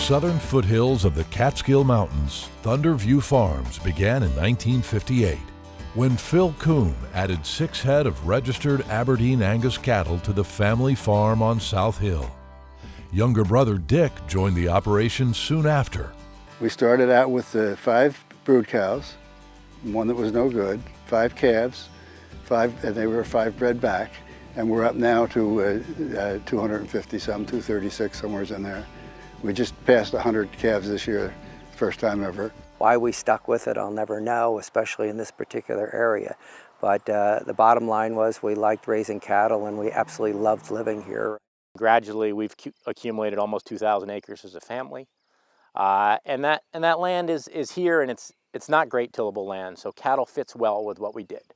southern foothills of the Catskill Mountains, Thunder View Farms began in 1958 when Phil Coombe added 6 head of registered Aberdeen Angus cattle to the family farm on South Hill. Younger brother Dick joined the operation soon after. We started out with 5 brood cows, one that was no good, 5 calves, and they were 5 bred back, and we're up now to 250 some, 236, somewhere in there. We just passed 100 calves this year, first time ever. Why we stuck with it, I'll never know, especially in this particular area. But the bottom line was we liked raising cattle and we absolutely loved living here. Gradually, we've accumulated almost 2,000 acres as a family. And that land is here, and it's not great tillable land, so cattle fits well with what we did.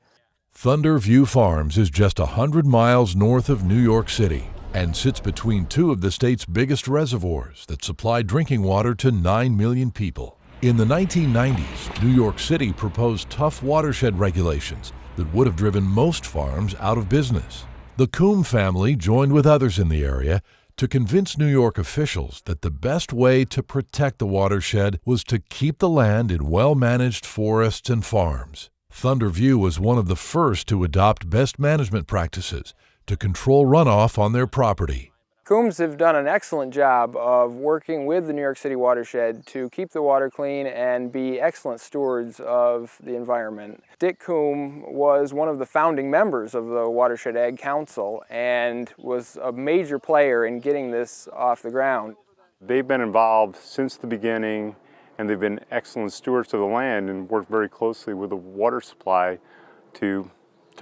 Thunder View Farms is just 100 miles north of New York City and sits between 2 of the state's biggest reservoirs that supply drinking water to 9 million people. In the 1990s, New York City proposed tough watershed regulations that would have driven most farms out of business. The Coombe family joined with others in the area to convince New York officials that the best way to protect the watershed was to keep the land in well-managed forests and farms. Thunder View was one of the first to adopt best management practices to control runoff on their property. Coombes have done an excellent job of working with the New York City watershed to keep the water clean and be excellent stewards of the environment. Dick Coombe was one of the founding members of the Watershed Ag Council and was a major player in getting this off the ground. They've been involved since the beginning, and they've been excellent stewards of the land and worked very closely with the water supply to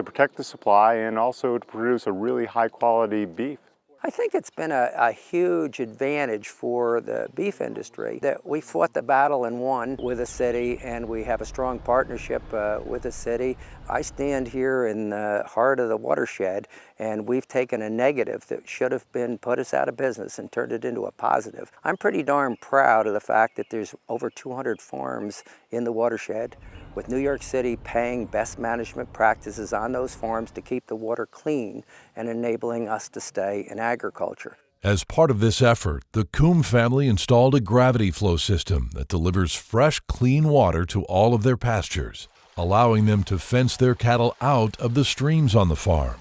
protect the supply and also to produce a really high quality beef. I think it's been a huge advantage for the beef industry that we fought the battle and won with the city, and we have a strong partnership with the city. I stand here in the heart of the watershed, and we've taken a negative that should have been put us out of business and turned it into a positive. I'm pretty darn proud of the fact that there's over 200 farms in the watershed, with New York City paying best management practices on those farms to keep the water clean and enabling us to stay in agriculture. As part of this effort, the Coombe family installed a gravity flow system that delivers fresh, clean water to all of their pastures, allowing them to fence their cattle out of the streams on the farm.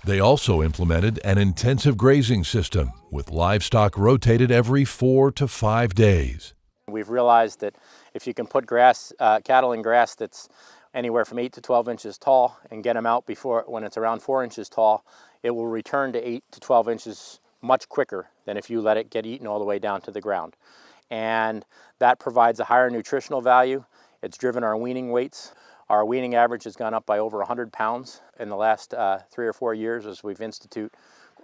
They also implemented an intensive grazing system with livestock rotated every 4 to 5 days. We've realized that if you can put cattle in grass that's anywhere from 8 to 12 inches tall and get them out when it's around 4 inches tall, it will return to 8 to 12 inches much quicker than if you let it get eaten all the way down to the ground. And that provides a higher nutritional value. It's driven our weaning weights. Our weaning average has gone up by over 100 pounds in the last 3 or 4 years as we've instituted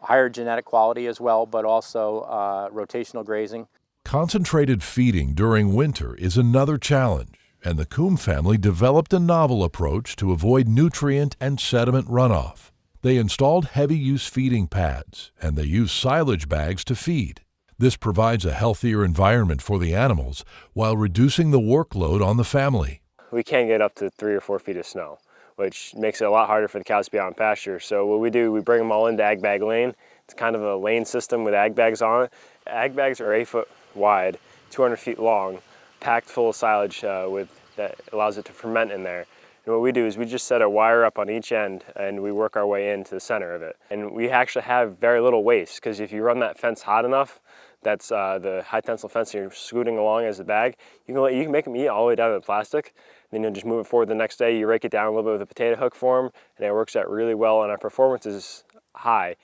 higher genetic quality as well, but also rotational grazing. Concentrated feeding during winter is another challenge, and the Coombe family developed a novel approach to avoid nutrient and sediment runoff. They installed heavy-use feeding pads, and they use silage bags to feed. This provides a healthier environment for the animals while reducing the workload on the family. We can get up to 3 or 4 feet of snow, which makes it a lot harder for the cows to be on pasture. So what we do, we bring them all into ag bag lane. It's kind of a lane system with ag bags on it. Ag bags are 8 foot wide, 200 feet long, packed full of silage that allows it to ferment in there. And what we do is we just set a wire up on each end and we work our way into the center of it. And we actually have very little waste, because if you run that fence hot enough, that's the high tensile fence you're scooting along as a bag, you can make them eat all the way down to the plastic. Then you'll just move it forward the next day, you rake it down a little bit with a potato hook for them, and it works out really well, and our performance is high.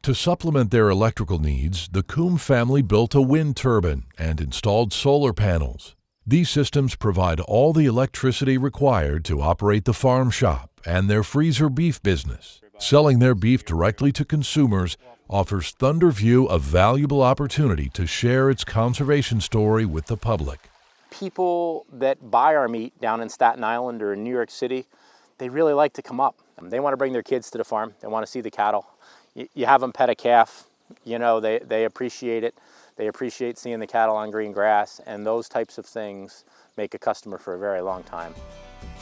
To supplement their electrical needs, the Coombe family built a wind turbine and installed solar panels. These systems provide all the electricity required to operate the farm shop and their freezer beef business. Selling their beef directly to consumers offers Thunder View a valuable opportunity to share its conservation story with the public. People that buy our meat down in Staten Island or in New York City, they really like to come up. They want to bring their kids to the farm. They want to see the cattle. You have them pet a calf, you know, they appreciate it. They appreciate seeing the cattle on green grass, and those types of things make a customer for a very long time.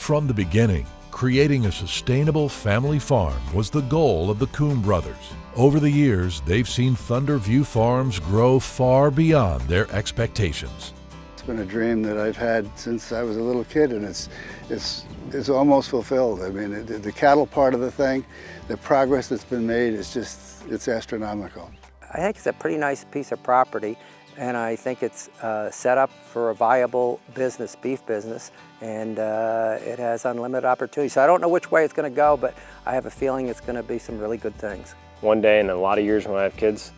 From the beginning, creating a sustainable family farm was the goal of the Coombe brothers. Over the years, they've seen Thunder View Farms grow far beyond their expectations. It's been a dream that I've had since I was a little kid, and it's almost fulfilled. I mean, the cattle part of the thing, the progress that's been made is just, it's astronomical. I think it's a pretty nice piece of property, and I think it's set up for a viable business, beef business, and it has unlimited opportunities. So I don't know which way it's going to go, but I have a feeling it's going to be some really good things. One day in a lot of years when I have kids,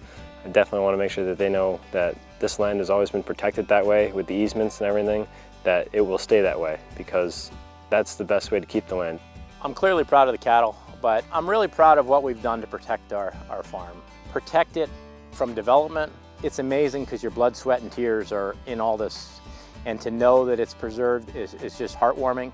I definitely want to make sure that they know that this land has always been protected that way with the easements and everything, that it will stay that way, because that's the best way to keep the land. I'm clearly proud of the cattle, but I'm really proud of what we've done to protect our farm. Protect it from development. It's amazing because your blood, sweat, and tears are in all this, and to know that it's preserved is just heartwarming.